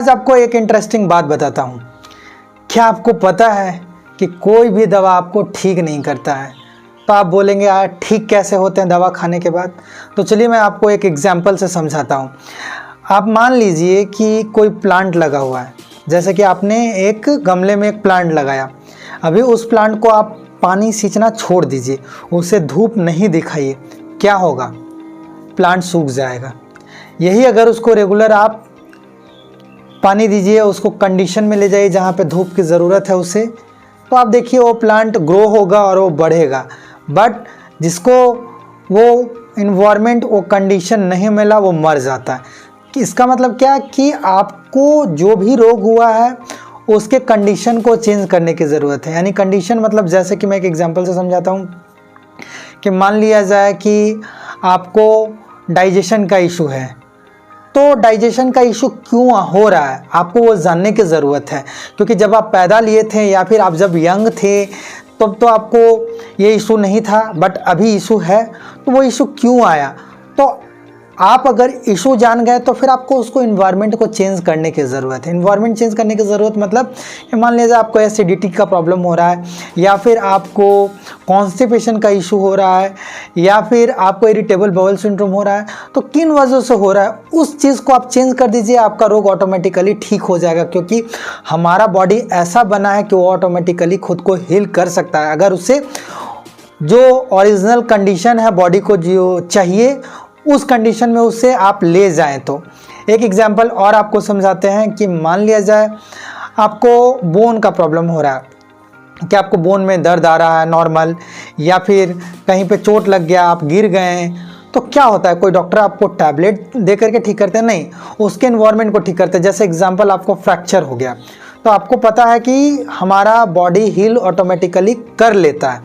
आज आपको एक इंटरेस्टिंग बात बताता हूँ। क्या आपको पता है कि कोई भी दवा आपको ठीक नहीं करता है? तो आप बोलेंगे यार ठीक कैसे होते हैं दवा खाने के बाद? तो चलिए मैं आपको एक एग्जांपल से समझाता हूँ। आप मान लीजिए कि कोई प्लांट लगा हुआ है, जैसे कि आपने एक गमले में एक प्लांट लगाया। अभी उस प्लांट को आप पानी सींचना छोड़ दीजिए, उसे धूप नहीं दिखाइए, क्या होगा? प्लांट सूख जाएगा। यही अगर उसको रेगुलर आप पानी दीजिए, उसको कंडीशन में ले जाइए जहाँ पे धूप की ज़रूरत है उसे, तो आप देखिए वो प्लांट ग्रो होगा और वो बढ़ेगा। बट जिसको वो इन्वायरमेंट, वो कंडीशन नहीं मिला, वो मर जाता है। कि इसका मतलब क्या कि आपको जो भी रोग हुआ है उसके कंडीशन को चेंज करने की ज़रूरत है। यानी कंडीशन मतलब जैसे कि मैं एक एग्जांपल से समझाता हूँ कि मान लिया जाए कि आपको डाइजेशन का इशू है, तो डाइजेशन का इशू क्यों हो रहा है आपको वो जानने की ज़रूरत है। क्योंकि जब आप पैदा लिए थे या फिर आप जब यंग थे तब तो आपको ये इशू नहीं था, बट अभी इशू है, तो वो इशू क्यों आया? तो आप अगर इशू जान गए तो फिर आपको उसको इन्वायरमेंट को चेंज करने की ज़रूरत है। इन्वायरमेंट चेंज करने की ज़रूरत मतलब मान लीजिए आपको एसिडिटी का प्रॉब्लम हो रहा है, या फिर आपको कॉन्स्टिपेशन का इशू हो रहा है, या फिर आपको इरिटेबल बाउल सिंड्रोम हो रहा है, तो किन वजह से हो रहा है उस चीज़ को आप चेंज कर दीजिए, आपका रोग ऑटोमेटिकली ठीक हो जाएगा। क्योंकि हमारा बॉडी ऐसा बना है कि वो ऑटोमेटिकली खुद को हील कर सकता है, अगर उसे जो ओरिजिनल कंडीशन है बॉडी को जो चाहिए उस कंडीशन में उसे आप ले जाएं। तो एक एग्जांपल और आपको समझाते हैं कि मान लिया जाए आपको बोन का प्रॉब्लम हो रहा है, कि आपको बोन में दर्द आ रहा है नॉर्मल, या फिर कहीं पे चोट लग गया, आप गिर गए, तो क्या होता है? कोई डॉक्टर आपको टैबलेट दे करके ठीक करते हैं? नहीं, उसके एनवायरनमेंट को ठीक करते हैं। जैसे एग्जांपल आपको फ्रैक्चर हो गया, तो आपको पता है कि हमारा बॉडी हील ऑटोमेटिकली कर लेता है,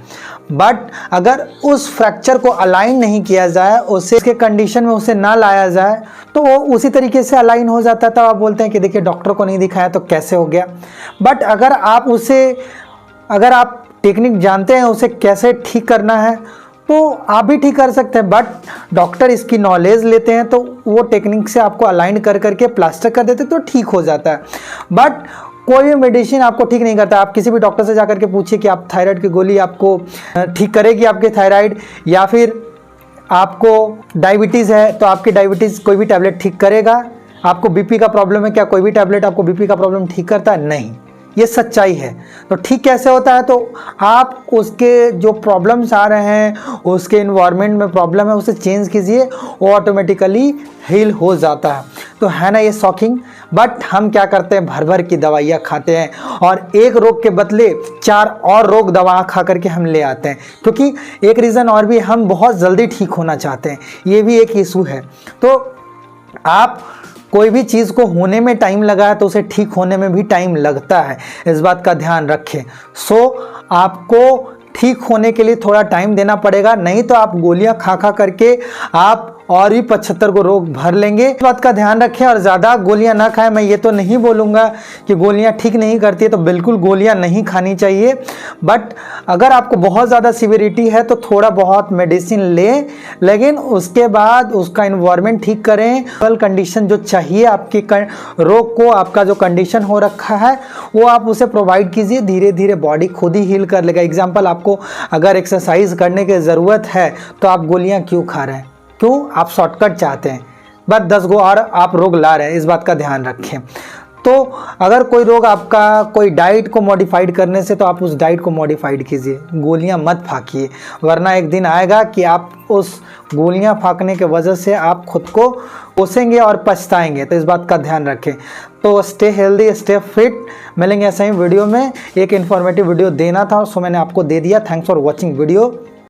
बट अगर उस फ्रैक्चर को अलाइन नहीं किया जाए, उसे उसके कंडीशन में उसे ना लाया जाए, तो वो उसी तरीके से अलाइन हो जाता है। तब आप बोलते हैं कि देखिए डॉक्टर को नहीं दिखाया तो कैसे हो गया। बट अगर आप टेक्निक जानते हैं उसे कैसे ठीक करना है, तो आप भी ठीक कर सकते हैं। बट डॉक्टर इसकी नॉलेज लेते हैं तो वो टेक्निक से आपको अलाइन कर करके प्लास्टर कर देते तो ठीक हो जाता है। बट कोई भी मेडिसिन आपको ठीक नहीं करता। आप किसी भी डॉक्टर से जाकर के पूछिए कि आप थायराइड की गोली आपको ठीक करेगी आपके थायराइड, या फिर आपको डायबिटीज़ है तो आपकी डायबिटीज़ कोई भी टैबलेट ठीक करेगा? आपको बीपी का प्रॉब्लम है, क्या कोई भी टैबलेट आपको बीपी का प्रॉब्लम ठीक करता है? नहीं, ये सच्चाई है। तो ठीक कैसे होता है? तो आप उसके जो प्रॉब्लम्स आ रहे हैं, उसके इन्वायरमेंट में प्रॉब्लम है, उसे चेंज कीजिए, वो ऑटोमेटिकली हील हो जाता है। तो है ना ये शॉकिंग। बट हम क्या करते हैं, भर भर की दवाइयाँ खाते हैं और एक रोग के बदले 4 और रोग दवा खा करके हम ले आते हैं। क्योंकि एक रीज़न और भी, हम बहुत जल्दी ठीक होना चाहते हैं, ये भी एक इशू है। तो आप कोई भी चीज़ को होने में टाइम लगा है तो उसे ठीक होने में भी टाइम लगता है, इस बात का ध्यान रखें। आपको ठीक होने के लिए थोड़ा टाइम देना पड़ेगा, नहीं तो आप गोलियां खा खा करके आप और भी 75 को रोग भर लेंगे। इस बात का ध्यान रखें और ज़्यादा गोलियां ना खाएं। मैं ये तो नहीं बोलूँगा कि गोलियां ठीक नहीं करती है, तो बिल्कुल गोलियां नहीं खानी चाहिए। बट अगर आपको बहुत ज़्यादा सीवियरिटी है तो थोड़ा बहुत मेडिसिन लें, लेकिन उसके बाद उसका इन्वायरमेंट ठीक करें। कंडीशन जो चाहिए आपके रोग को, आपका जो कंडीशन हो रखा है वो आप उसे प्रोवाइड कीजिए, धीरे धीरे बॉडी खुद ही हील कर लेगा। एग्जाम्पल, आपको अगर एक्सरसाइज करने की ज़रूरत है तो आप गोलियाँ क्यों खा रहे हैं? क्यों? आप शॉर्टकट चाहते हैं, बस 10 गो और आप रोग ला रहे हैं, इस बात का ध्यान रखें। तो अगर कोई रोग आपका कोई डाइट को मॉडिफाइड करने से, तो आप उस डाइट को मॉडिफाइड कीजिए, गोलियां मत फाँकिए, वरना एक दिन आएगा कि आप उस गोलियां फाँकने के वजह से आप खुद को कोसेंगे और पछताएंगे। तो इस बात का ध्यान रखें। तो स्टे हेल्दी, स्टे फिट। मिलेंगे ऐसे ही वीडियो में। एक इन्फॉर्मेटिव वीडियो देना था, सो मैंने आपको दे दिया। Thanks for watching video.